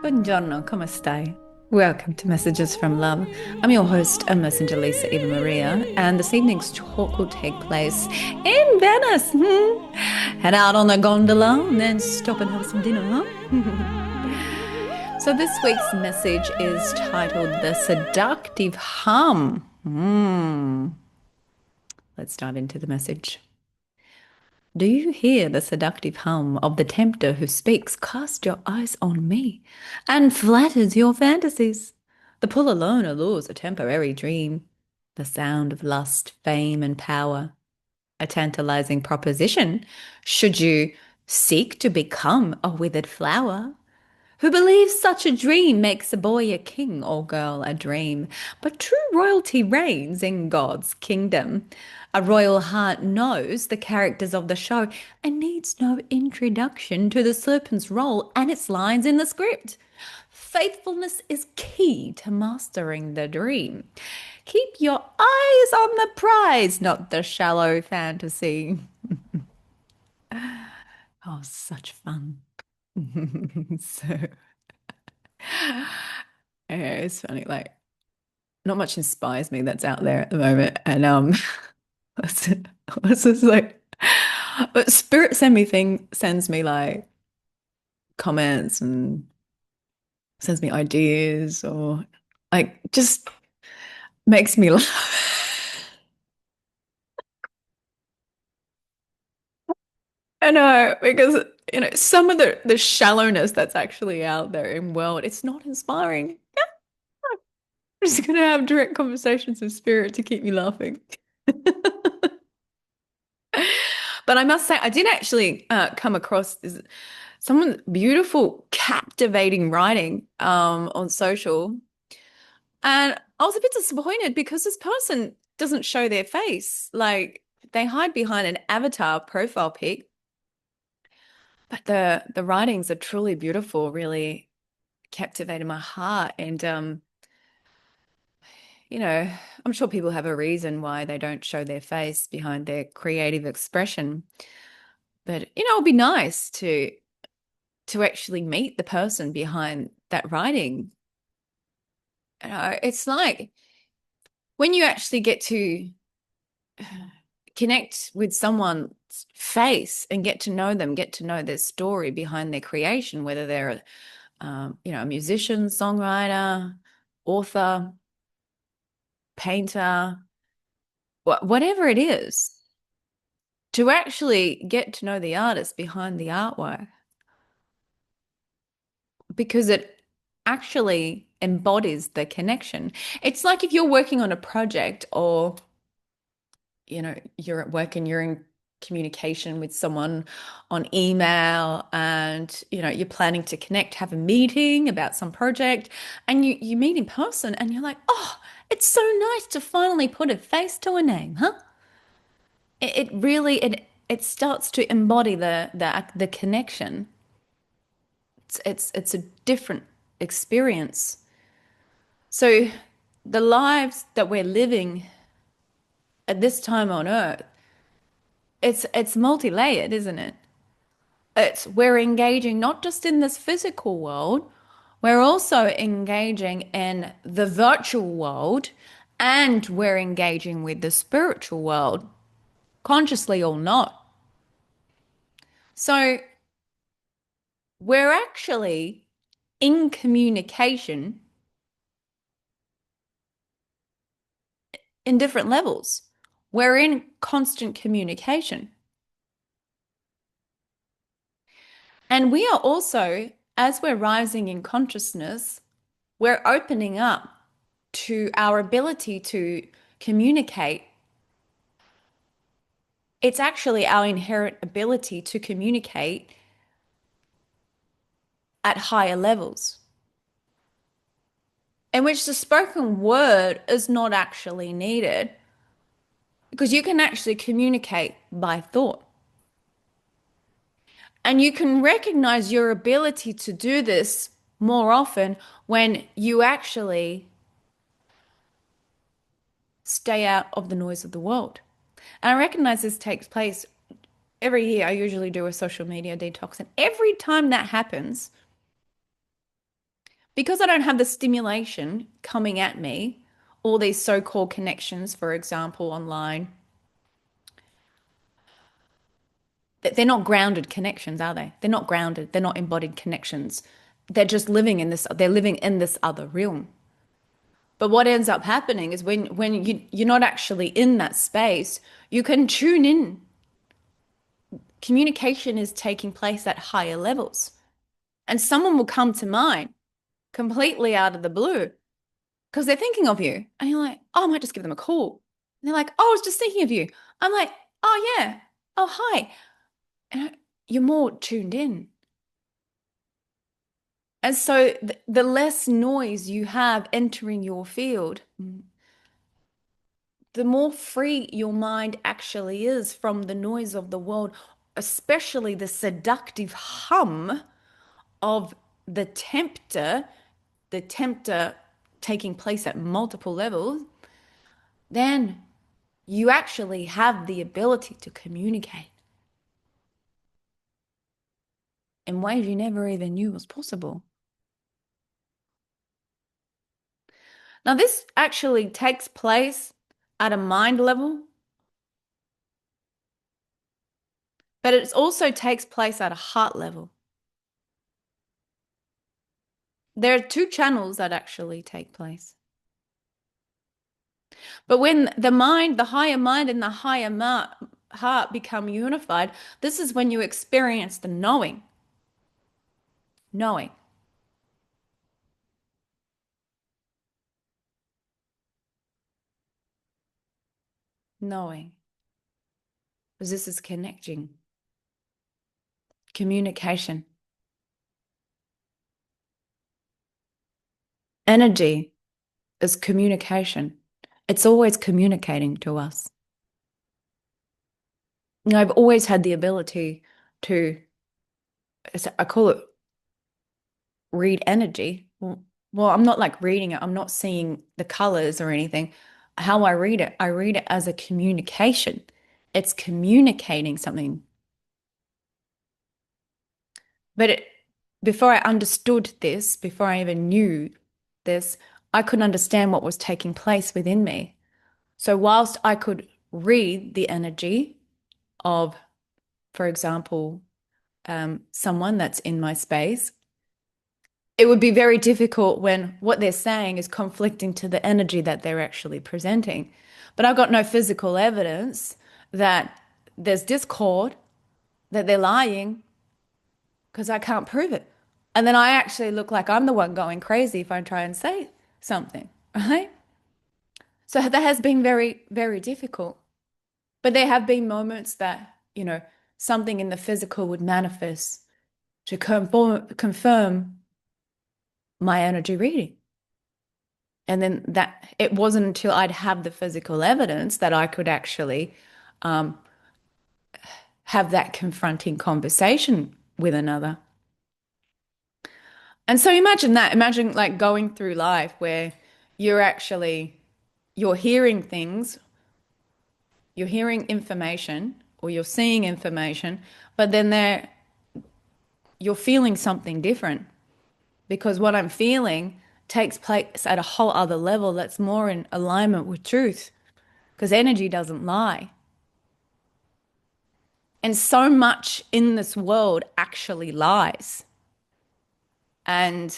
Buongiorno, come stai? Welcome to Messages from Love. I'm your host and messenger Lisa Eva Maria, and this evening's talk will take place in Venice. Head out on a gondola and then stop and have some dinner, huh? So this week's message is titled The Seductive Hum. Let's dive into the message. Do you hear the seductive hum of the tempter who speaks, "Cast your eyes on me," and flatters your fantasies? The pull alone allures a temporary dream, the sound of lust, fame, and power. A tantalizing proposition, should you seek to become a withered flower. Who believes such a dream makes a boy a king or girl a dream? But true royalty reigns in God's kingdom. A royal heart knows the characters of the show and needs no introduction to the serpent's role and its lines in the script. Faithfulness is key to mastering the dream. Keep your eyes on the prize, not the shallow fantasy. Oh, such fun. So, yeah, it's funny. Like, not much inspires me that's out there at the moment, and it's just like, but Spirit sends me like comments and sends me ideas or like just makes me laugh. I know because some of the shallowness that's actually out there in world, it's not inspiring. I'm just gonna have direct conversations with Spirit to keep me laughing. But I must say, I did actually come across someone beautiful, captivating writing on social, and I was a bit disappointed because this person doesn't show their face. Like they hide behind an avatar profile pic, but the writings are truly beautiful, really captivated my heart. And I'm sure people have a reason why they don't show their face behind their creative expression. But it'd be nice to actually meet the person behind that writing. It's like when you actually get to connect with someone's face and get to know them, get to know their story behind their creation, whether they're, a musician, songwriter, author, painter, whatever it is, to actually get to know the artist behind the artwork because it actually embodies the connection. It's like if you're working on a project or you're at work and you're in communication with someone on email and you're planning to connect, have a meeting about some project, and you meet in person and you're like, oh, it's so nice to finally put a face to a name, huh? It really it starts to embody the connection. It's a different experience. So the lives that we're living at this time on earth, it's multi-layered, isn't it? We're engaging not just in this physical world, we're also engaging in the virtual world, and we're engaging with the spiritual world, consciously or not. So we're actually in communication in different levels. We're in constant communication. And we are also, as we're rising in consciousness, we're opening up to our ability to communicate. It's actually our inherent ability to communicate at higher levels, in which the spoken word is not actually needed because you can actually communicate by thought. And you can recognize your ability to do this more often when you actually stay out of the noise of the world. And I recognize this takes place every year. I usually do a social media detox. And every time that happens, because I don't have the stimulation coming at me, all these so-called connections, for example, online, they're not grounded connections, are they? They're not grounded. They're not embodied connections. They're just living in this, they're living in this other realm. But what ends up happening is when you're not actually in that space, you can tune in. Communication is taking place at higher levels. And someone will come to mind completely out of the blue because they're thinking of you. And you're like, oh, I might just give them a call. And they're like, oh, I was just thinking of you. I'm like, oh, yeah. Oh, hi. And you're more tuned in. And so the less noise you have entering your field, the more free your mind actually is from the noise of the world, especially the seductive hum of the tempter taking place at multiple levels, then you actually have the ability to communicate in ways you never even knew was possible. Now, this actually takes place at a mind level, but it also takes place at a heart level. There are two channels that actually take place. But when the mind, the higher mind and the higher heart become unified, this is when you experience the knowing. Knowing. Knowing. Because this is connecting. Communication. Energy is communication. It's always communicating to us. You know, I've always had the ability to, I call it read energy. Well, I'm not like reading it. I'm not seeing the colors or anything. How I read it as a communication. It's communicating something. But before I understood this, before I even knew this, I couldn't understand what was taking place within me. So whilst I could read the energy of, for example, someone that's in my space, it would be very difficult when what they're saying is conflicting to the energy that they're actually presenting. But I've got no physical evidence that there's discord, that they're lying, because I can't prove it. And then I actually look like I'm the one going crazy if I try and say something, right? So that has been very, very difficult. But there have been moments that, something in the physical would manifest to confirm my energy reading. And then that it wasn't until I'd have the physical evidence that I could actually um, have that confronting conversation with another. And so imagine that. Imagine like going through life where you're hearing things, you're hearing information, or you're seeing information, but then you're feeling something different because what I'm feeling takes place at a whole other level that's more in alignment with truth because energy doesn't lie. And so much in this world actually lies. And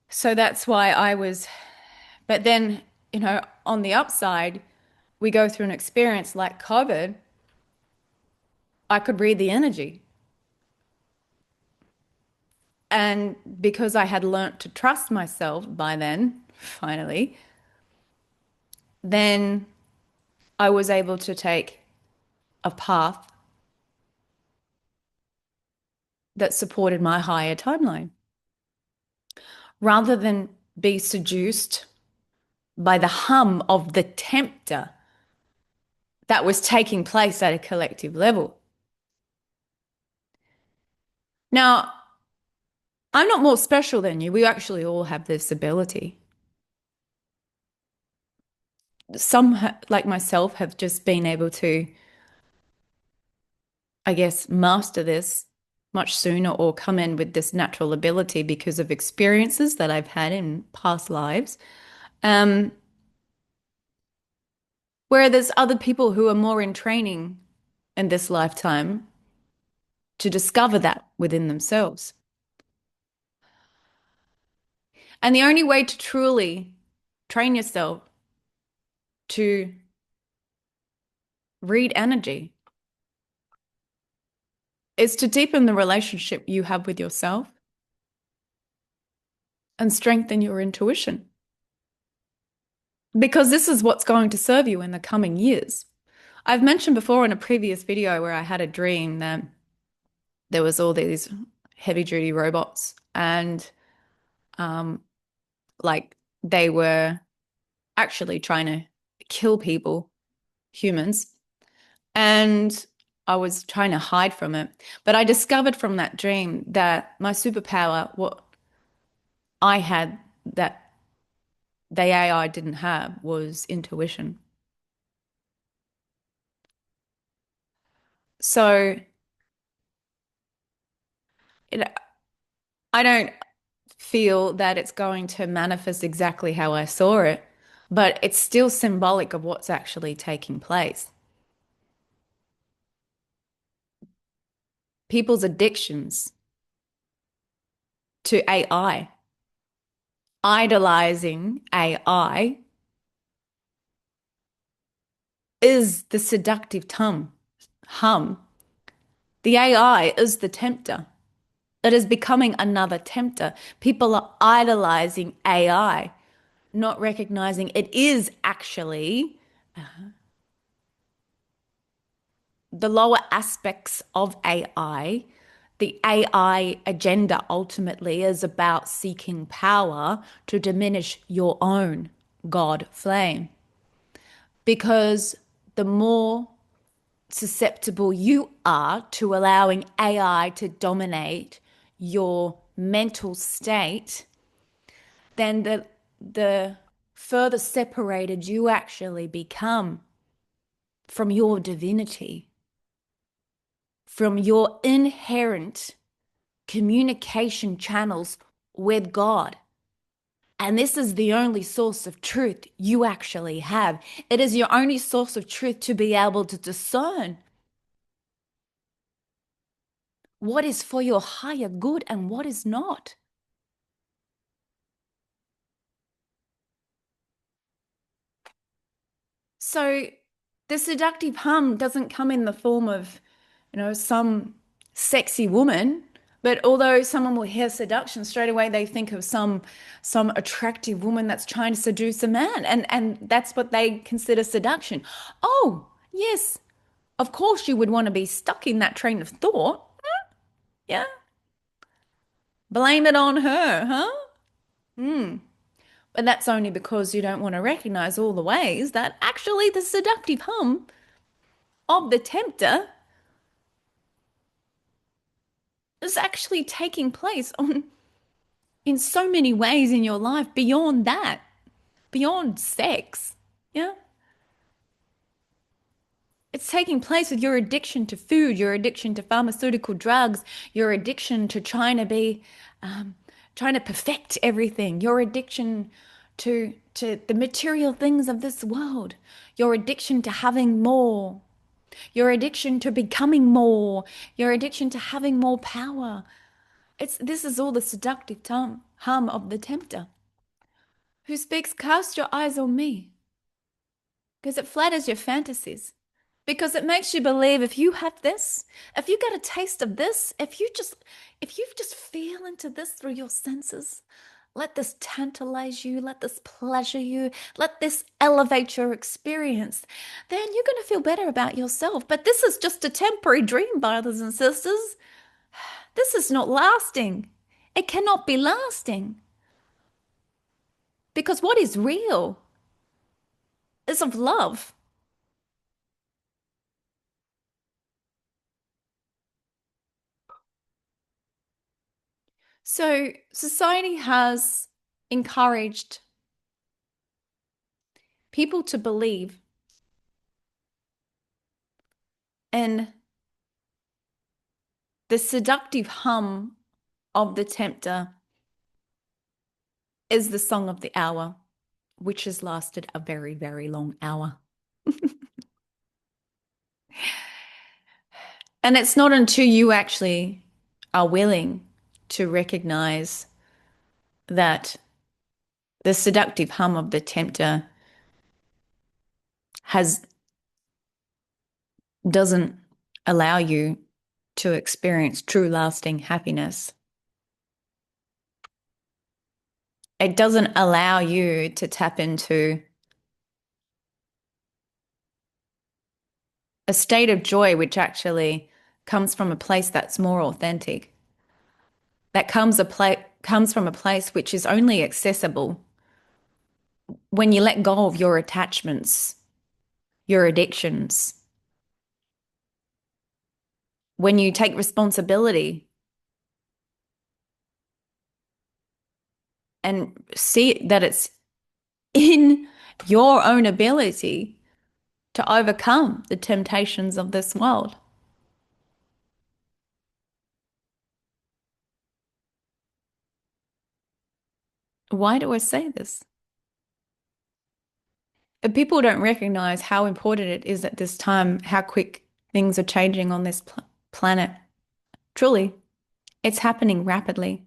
so that's why but then, on the upside, we go through an experience like COVID, I could read the energy. And because I had learnt to trust myself by then, finally, then I was able to take a path that supported my higher timeline rather than be seduced by the hum of the tempter that was taking place at a collective level. Now, I'm not more special than you. We actually all have this ability. Some, like myself, have just been able to, I guess, master this much sooner or come in with this natural ability because of experiences that I've had in past lives. Um, where there's other people who are more in training in this lifetime to discover that within themselves. And the only way to truly train yourself to read energy is to deepen the relationship you have with yourself and strengthen your intuition. Because this is what's going to serve you in the coming years. I've mentioned before in a previous video where I had a dream that there was all these heavy duty robots and um like they were actually trying to kill people, humans, and I was trying to hide from it. But I discovered from that dream that my superpower, what I had that the AI didn't have, was intuition. So it, I don't feel that it's going to manifest exactly how I saw it, but it's still symbolic of what's actually taking place. People's addictions to AI, idolizing AI, is the seductive hum. The AI is the tempter. It is becoming another tempter. People are idolizing AI, not recognizing it is actually the lower aspects of AI. The AI agenda ultimately is about seeking power to diminish your own God flame. Because the more susceptible you are to allowing AI to dominate your mental state, then the further separated you actually become from your divinity, from your inherent communication channels with God. And this is the only source of truth you actually have. It is your only source of truth to be able to discern what is for your higher good and what is not. So the seductive hum doesn't come in the form of, some sexy woman, but although someone will hear seduction, straight away they think of some attractive woman that's trying to seduce a man, and that's what they consider seduction. Oh, yes, of course you would want to be stuck in that train of thought. Yeah, blame it on her, huh? But that's only because you don't want to recognize all the ways that actually the seductive hum of the tempter is actually taking place on in so many ways in your life beyond that, beyond sex. Yeah. It's taking place with your addiction to food, your addiction to pharmaceutical drugs, your addiction to um, trying to perfect everything, your addiction to the material things of this world, your addiction to having more, your addiction to becoming more, your addiction to having more power. This is all the seductive hum of the tempter who speaks, cast your eyes on me, because it flatters your fantasies. Because it makes you believe if you have this, if you get a taste of this, if you just feel into this through your senses, let this tantalize you, let this pleasure you, let this elevate your experience, then you're going to feel better about yourself. But this is just a temporary dream, brothers and sisters. This is not lasting. It cannot be lasting. Because what is real is of love. So society has encouraged people to believe in The seductive hum of the tempter is the song of the hour, which has lasted a very, very long hour. And it's not until you actually are willing to recognize that the seductive hum of the tempter has doesn't allow you to experience true lasting happiness. It doesn't allow you to tap into a state of joy which actually comes from a place that's more authentic. That comes from a place which is only accessible when you let go of your attachments, your addictions, when you take responsibility and see that it's in your own ability to overcome the temptations of this world. Why do I say this? People don't recognize how important it is at this time, how quick things are changing on this planet. Truly, it's happening rapidly.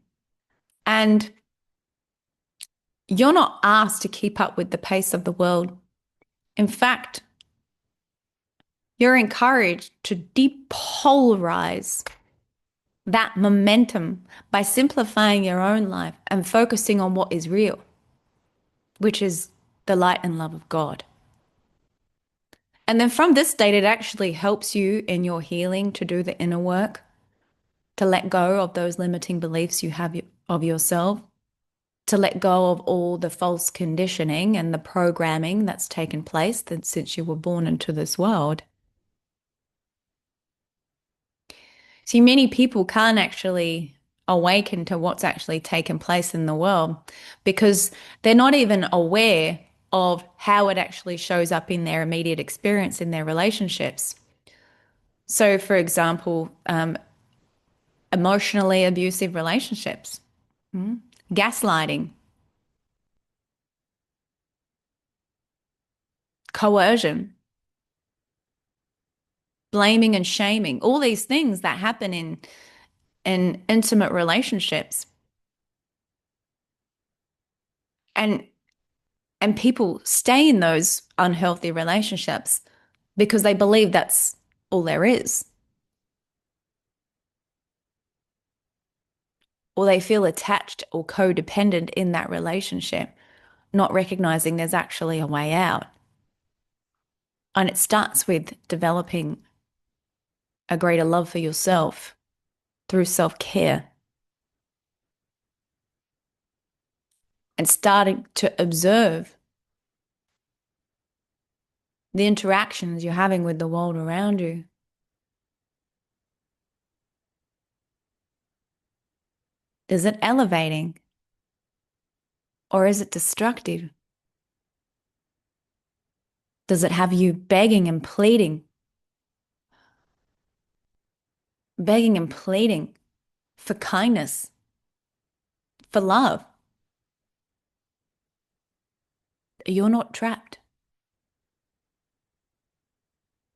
And you're not asked to keep up with the pace of the world. In fact, you're encouraged to depolarize that momentum by simplifying your own life and focusing on what is real, which is the light and love of God. And then from this state, it actually helps you in your healing to do the inner work, to let go of those limiting beliefs you have of yourself, to let go of all the false conditioning and the programming that's taken place since you were born into this world. See, many people can't actually awaken to what's actually taken place in the world because they're not even aware of how it actually shows up in their immediate experience in their relationships. So, for example, emotionally abusive relationships, gaslighting, coercion, blaming and shaming, all these things that happen in intimate relationships. And and people stay in those unhealthy relationships because they believe that's all there is. Or they feel attached or codependent in that relationship, not recognizing there's actually a way out. And it starts with developing a greater love for yourself through self-care and starting to observe the interactions you're having with the world around you. Is it elevating or is it destructive? Does it have you begging and pleading for kindness, for love? You're not trapped.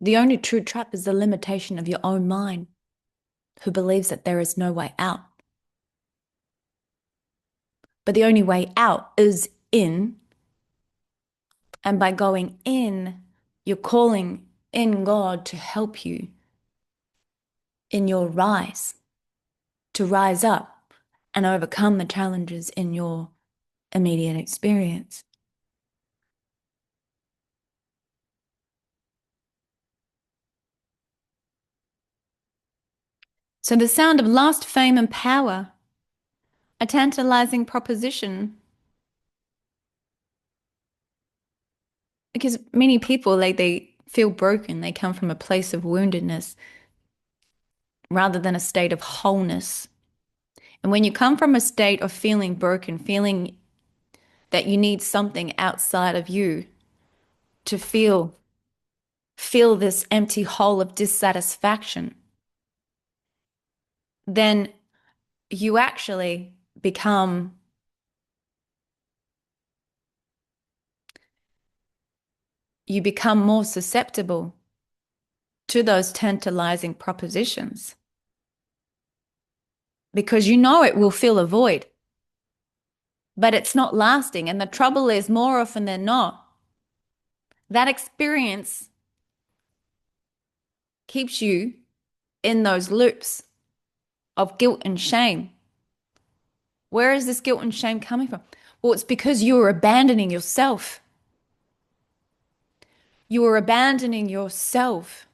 The only true trap is the limitation of your own mind, who believes that there is no way out. But the only way out is in. And by going in, you're calling in God to help you in your rise, to rise up and overcome the challenges in your immediate experience. So the sound of lust, fame, and power, a tantalizing proposition, because many people, like, they feel broken. They come from a place of woundedness rather than a state of wholeness. And when you come from a state of feeling broken, feeling that you need something outside of you to feel this empty hole of dissatisfaction, then you actually become you become more susceptible to those tantalizing propositions because you know it will fill a void, but it's not lasting. And the trouble is, more often than not, that experience keeps you in those loops of guilt and shame. Where is this guilt and shame coming from? Well, it's because you are abandoning yourself. You are abandoning yourself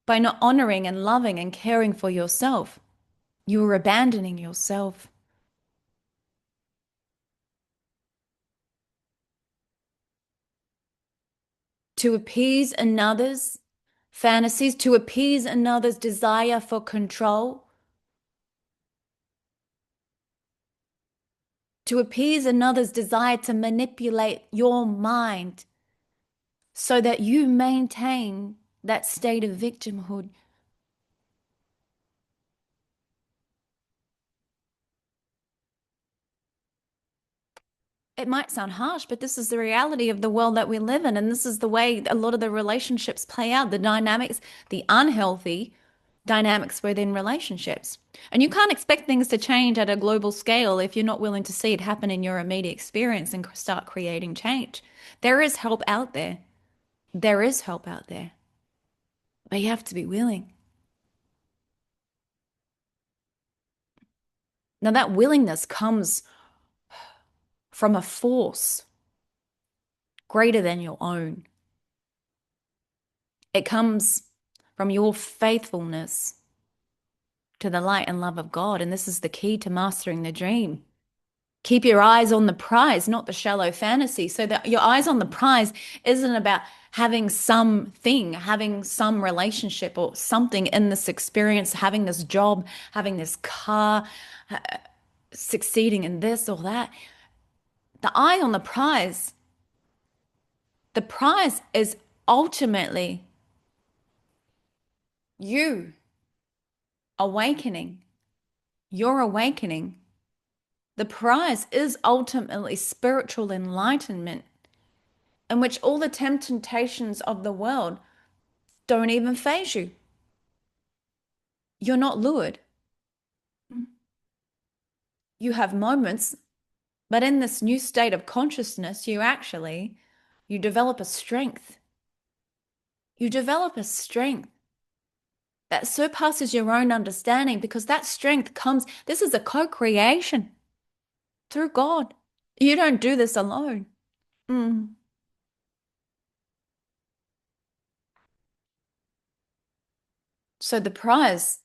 by not honoring and loving and caring for yourself. You are abandoning yourself to appease another's fantasies, to appease another's desire for control, to appease another's desire to manipulate your mind so that you maintain that state of victimhood. It might sound harsh, but this is the reality of the world that we live in. And this is the way a lot of the relationships play out, the dynamics, the unhealthy dynamics within relationships. And you can't expect things to change at a global scale if you're not willing to see it happen in your immediate experience and start creating change. There is help out there. There is help out there, but you have to be willing. Now, that willingness comes from a force greater than your own. It comes from your faithfulness to the light and love of God. And this is the key to mastering the dream. Keep your eyes on the prize, not the shallow fantasy. So that your eyes on the prize isn't about having something, having some relationship or something in this experience, having this job, having this car, succeeding in this or that. The eye on the prize is ultimately you awakening. Your awakening. The prize is ultimately spiritual enlightenment, in which all the temptations of the world don't even faze you. You're not lured. You have moments, but in this new state of consciousness, you develop a strength. You develop a strength that surpasses your own understanding because that strength comes, this is a co-creation through God. You don't do this alone. Mm. So the prize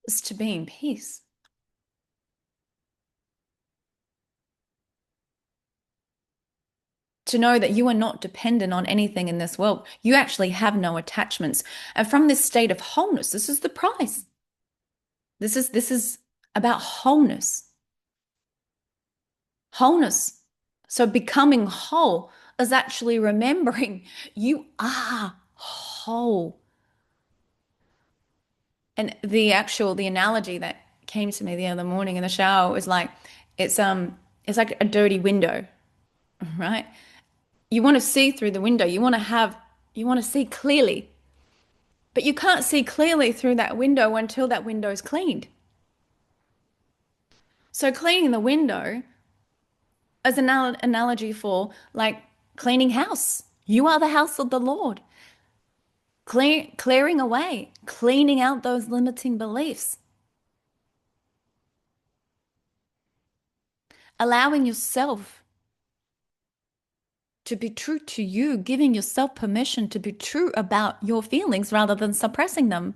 is to be in peace. To know that you are not dependent on anything in this world. You actually have no attachments. And from this state of wholeness, this is the prize. This is about wholeness. Wholeness. So becoming whole is actually remembering you are whole. And the analogy that came to me the other morning in the shower was like it's like a dirty window, right? You want to see through the window. You want to see clearly. But you can't see clearly through that window until that window is cleaned. So cleaning the window is an analogy for like cleaning house. You are the house of the Lord. Clearing away, cleaning out those limiting beliefs, allowing yourself to be true to you, giving yourself permission to be true about your feelings rather than suppressing them,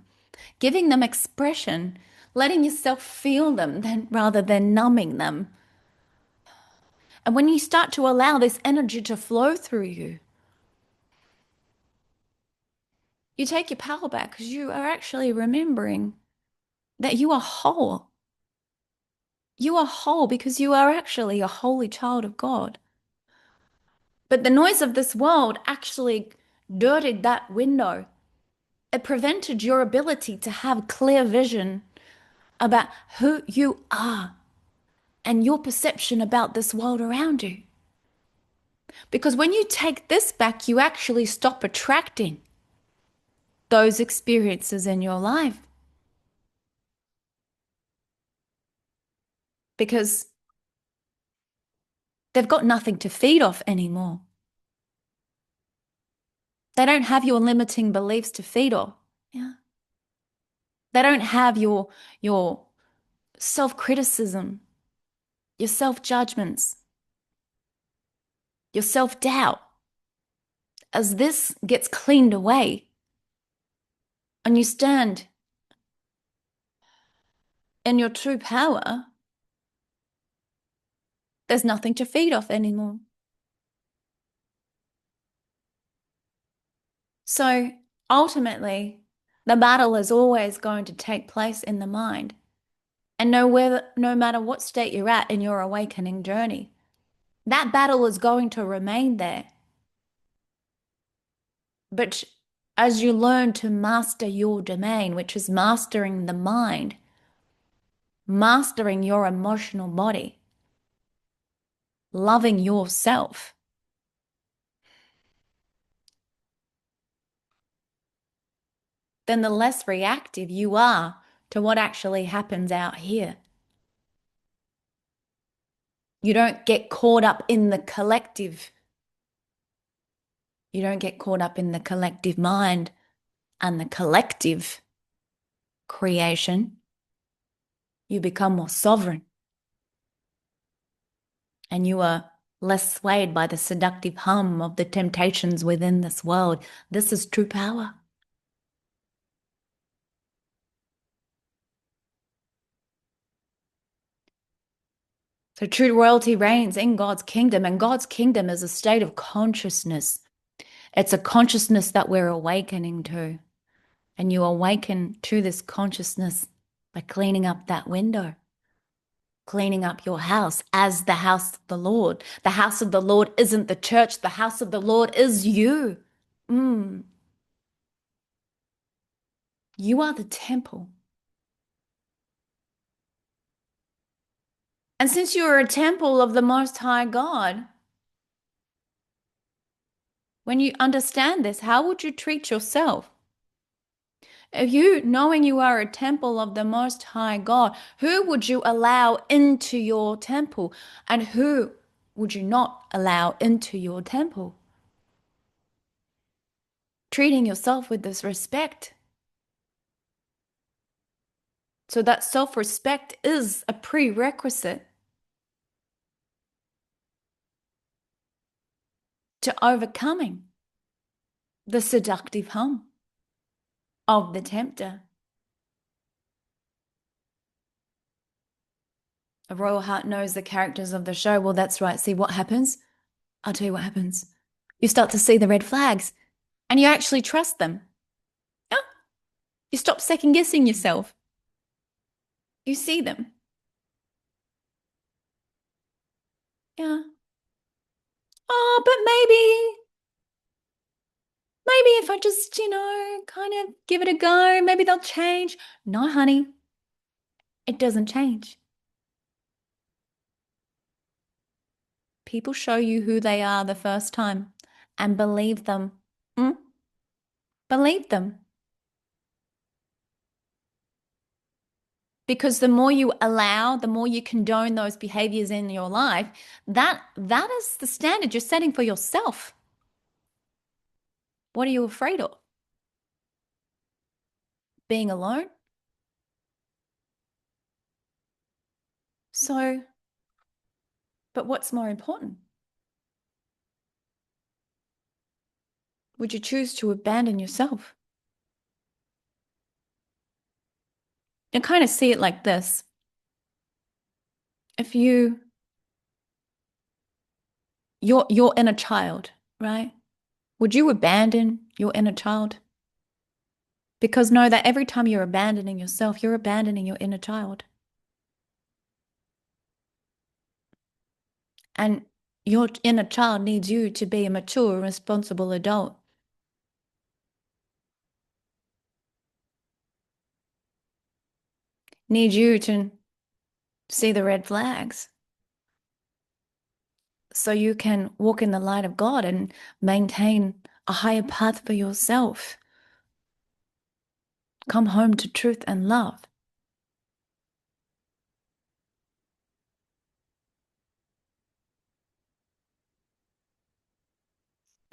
giving them expression, letting yourself feel them rather than numbing them. And when you start to allow this energy to flow through you take your power back because you are actually remembering that you are whole. You are whole because you are actually a holy child of God. But the noise of this world actually dirtied that window. It prevented your ability to have clear vision about who you are and your perception about this world around you. Because when you take this back, you actually stop attracting those experiences in your life because they've got nothing to feed off anymore. They don't have your limiting beliefs to feed off. Yeah. They don't have your self-criticism, your self-judgments, your self-doubt. As this gets cleaned away and you stand in your true power, there's nothing to feed off anymore. So ultimately, the battle is always going to take place in the mind. And no matter what state you're at in your awakening journey, that battle is going to remain there. But as you learn to master your domain, which is mastering the mind, mastering your emotional body, loving yourself, then the less reactive you are to what actually happens out here. You don't get caught up in the collective. You don't get caught up in the collective mind and the collective creation. You become more sovereign and you are less swayed by the seductive hum of the temptations within this world. This is true power. So true royalty reigns in God's kingdom, and God's kingdom is a state of consciousness. It's a consciousness that we're awakening to. And you awaken to this consciousness by cleaning up that window, cleaning up your house as the house of the Lord. The house of the Lord isn't the church. The house of the Lord is you. Mm. You are the temple. And since you are a temple of the Most High God, when you understand this, how would you treat yourself? If you, knowing you are a temple of the Most High God, who would you allow into your temple? And who would you not allow into your temple? Treating yourself with this respect. So that self-respect is a prerequisite to overcoming the seductive hum of the tempter. A royal heart knows the characters of the show. Well, that's right. See what happens? I'll tell you what happens. You start to see the red flags and you actually trust them. Yeah. You stop second guessing yourself. You see them. Yeah. Oh, but maybe if I just, kind of give it a go, maybe they'll change. No, honey, it doesn't change. People show you who they are the first time and believe them. Mm? Believe them. Because the more you allow, the more you condone those behaviors in your life, that is the standard you're setting for yourself. What are you afraid of? Being alone? So, but what's more important? Would you choose to abandon yourself? You kind of see it like this. If you're inner child, right? Would you abandon your inner child? Because know that every time you're abandoning yourself, you're abandoning your inner child. And your inner child needs you to be a mature, responsible adult. need you to see the red flags so you can walk in the light of God and maintain a higher path for yourself. Come home to truth and love.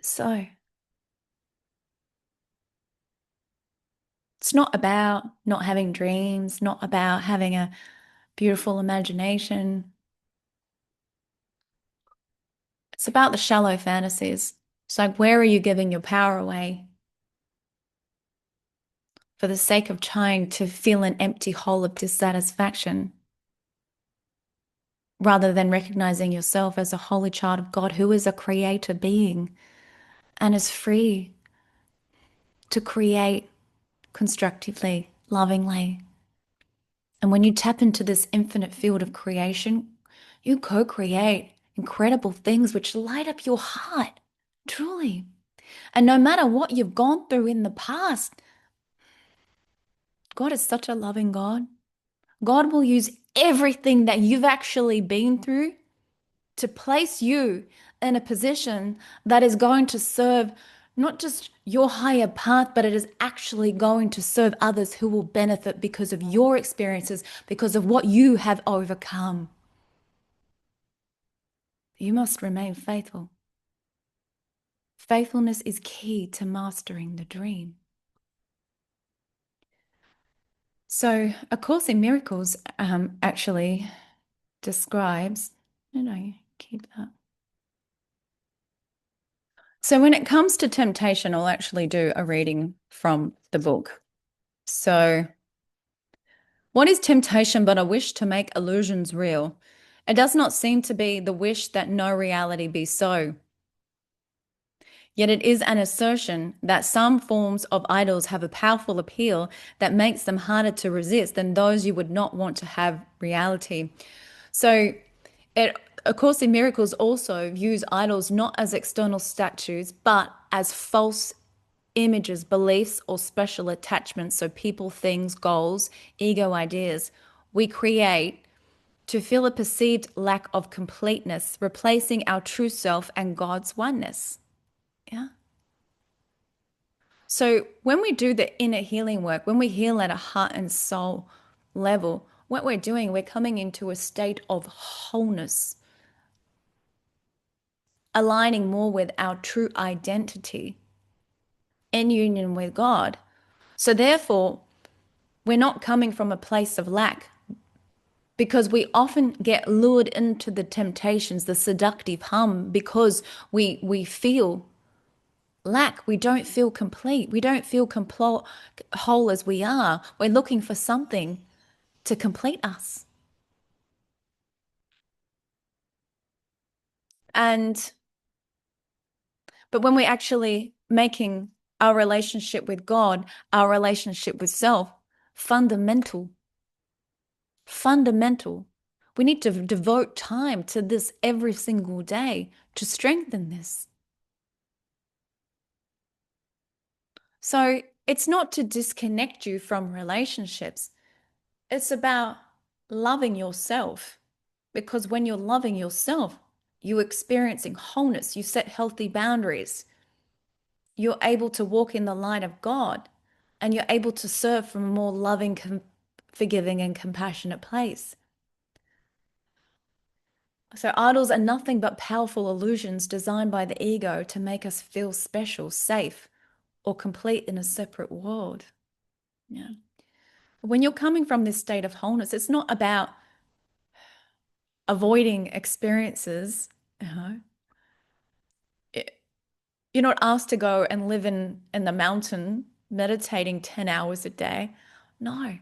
So it's not about not having dreams, not about having a beautiful imagination. It's about the shallow fantasies. It's like, where are you giving your power away for the sake of trying to fill an empty hole of dissatisfaction rather than recognizing yourself as a holy child of God who is a creator being and is free to create constructively, lovingly. And when you tap into this infinite field of creation, you co-create incredible things which light up your heart, truly. And no matter what you've gone through in the past, God is such a loving God. God will use everything that you've actually been through to place you in a position that is going to serve not just your higher path, but it is actually going to serve others who will benefit because of your experiences, because of what you have overcome. You must remain faithful. Faithfulness is key to mastering the dream. So, A Course in Miracles actually describes, no, keep that. So, when it comes to temptation, I'll actually do a reading from the book. So, what is temptation but a wish to make illusions real? It does not seem to be the wish that no reality be so. Yet it is an assertion that some forms of idols have a powerful appeal that makes them harder to resist than those you would not want to have reality. So, it, A Course in Miracles also views idols not as external statues, but as false images, beliefs, or special attachments. So, people, things, goals, ego ideas we create to feel a perceived lack of completeness, replacing our true self and God's oneness. Yeah. So when we do the inner healing work, when we heal at a heart and soul level, what we're doing, we're coming into a state of wholeness, aligning more with our true identity in union with God. So therefore, we're not coming from a place of lack because we often get lured into the temptations, the seductive hum, because we feel lack. We don't feel complete. We don't feel whole as we are. We're looking for something to complete us. And, but when we're actually making our relationship with God, our relationship with self, fundamental, fundamental, we need to devote time to this every single day to strengthen this. So it's not to disconnect you from relationships. It's about loving yourself. Because when you're loving yourself, you're experiencing wholeness, you set healthy boundaries, you're able to walk in the light of God, and you're able to serve from a more loving, forgiving, and compassionate place. So, idols are nothing but powerful illusions designed by the ego to make us feel special, safe, or complete in a separate world. Yeah. When you're coming from this state of wholeness, it's not about avoiding experiences. It, You're not asked to go and live in the mountain meditating 10 hours a day. No.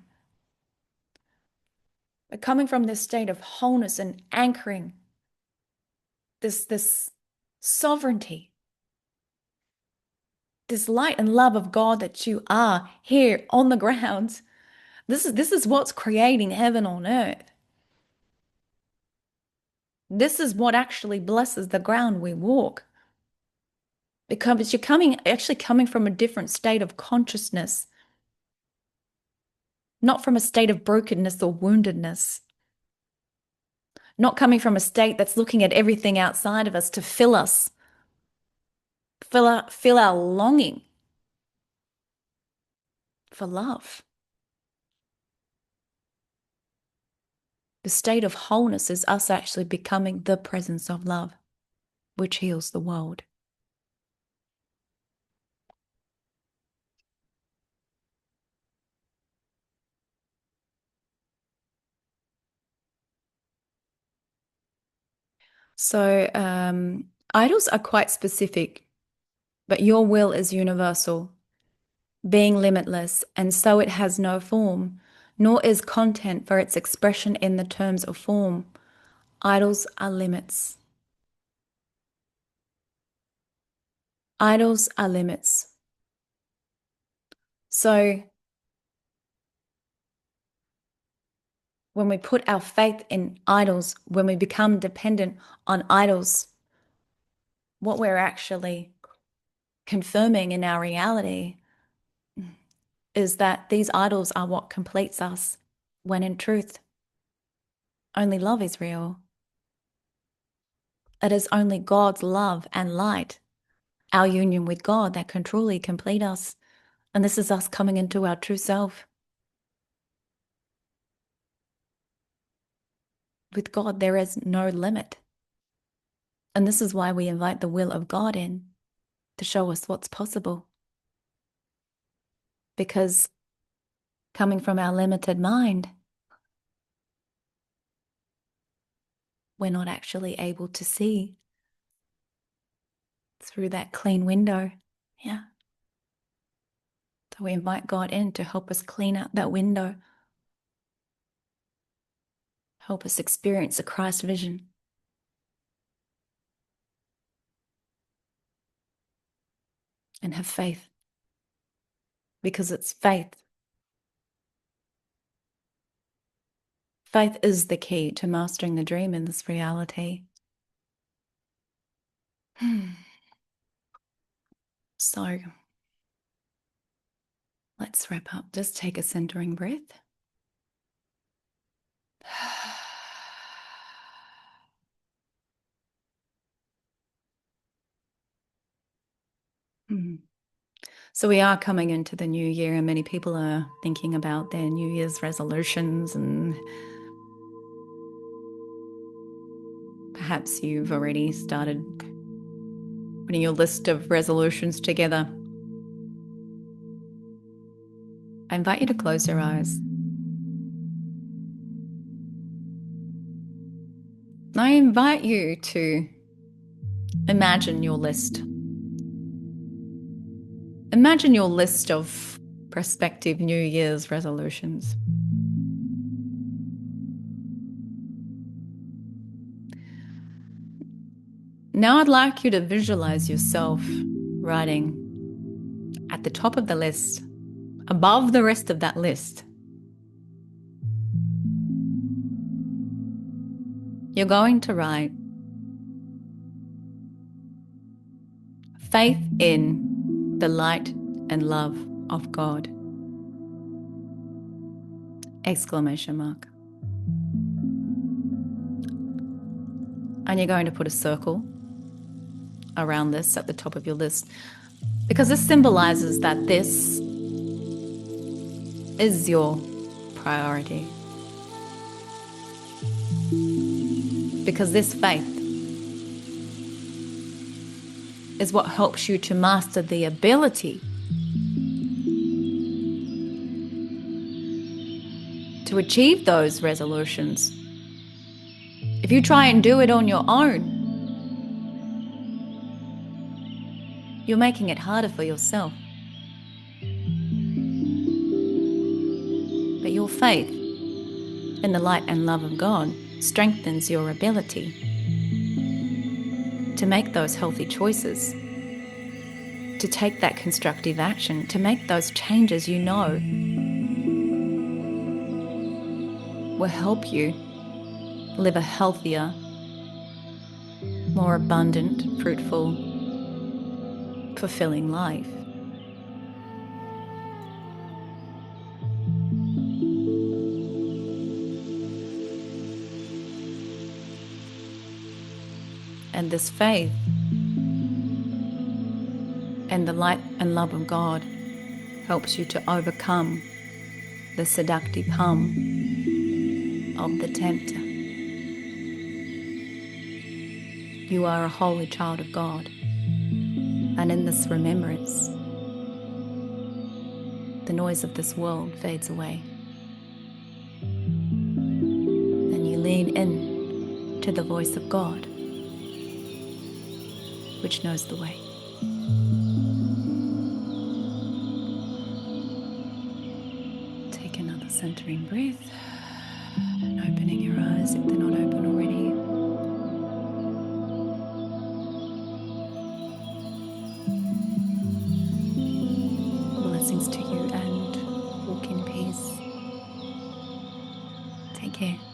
But coming from this state of wholeness and anchoring this sovereignty, this light and love of God that you are here on the ground. This is what's creating heaven on earth. This is what actually blesses the ground we walk. Because you're actually coming from a different state of consciousness. not from a state of brokenness or woundedness, not coming from a state that's looking at everything outside of us to fill us, fill our longing for love. The state of wholeness is us actually becoming the presence of love, which heals the world. So idols are quite specific, but your will is universal, being limitless, and so it has no form, nor is content for its expression in the terms of form. Idols are limits. Idols are limits. So when we put our faith in idols, when we become dependent on idols, what we're actually confirming in our reality is that these idols are what completes us, when in truth, only love is real. It is only God's love and light, our union with God, that can truly complete us. And this is us coming into our true self. With God, there is no limit. And this is why we invite the will of God in to show us what's possible. Because coming from our limited mind, we're not actually able to see through that clean window. Yeah. So we invite God in to help us clean out that window, help us experience a Christ vision. And have faith, because it's faith. Faith is the key to mastering the dream in this reality. So let's wrap up. Just take a centering breath. So we are coming into the new year, and many people are thinking about their New Year's resolutions, and perhaps you've already started putting your list of resolutions together. I invite you to close your eyes. I invite you to imagine your list. Imagine your list of prospective New Year's resolutions. Now I'd like you to visualize yourself writing at the top of the list, above the rest of that list. You're going to write faith in the light and love of God! Exclamation mark. And you're going to put a circle around this at the top of your list, because this symbolizes that this is your priority. Because this faith is what helps you to master the ability to achieve those resolutions. If you try and do it on your own, you're making it harder for yourself. But your faith in the light and love of God strengthens your ability to make those healthy choices, to take that constructive action, to make those changes you know will help you live a healthier, more abundant, fruitful, fulfilling life. And this faith and the light and love of God helps you to overcome the seductive hum of the tempter. You are a holy child of God, and in this remembrance, the noise of this world fades away, and you lean in to the voice of God, which knows the way. Take another centering breath and opening your eyes if they're not open already. Blessings to you and walk in peace. Take care.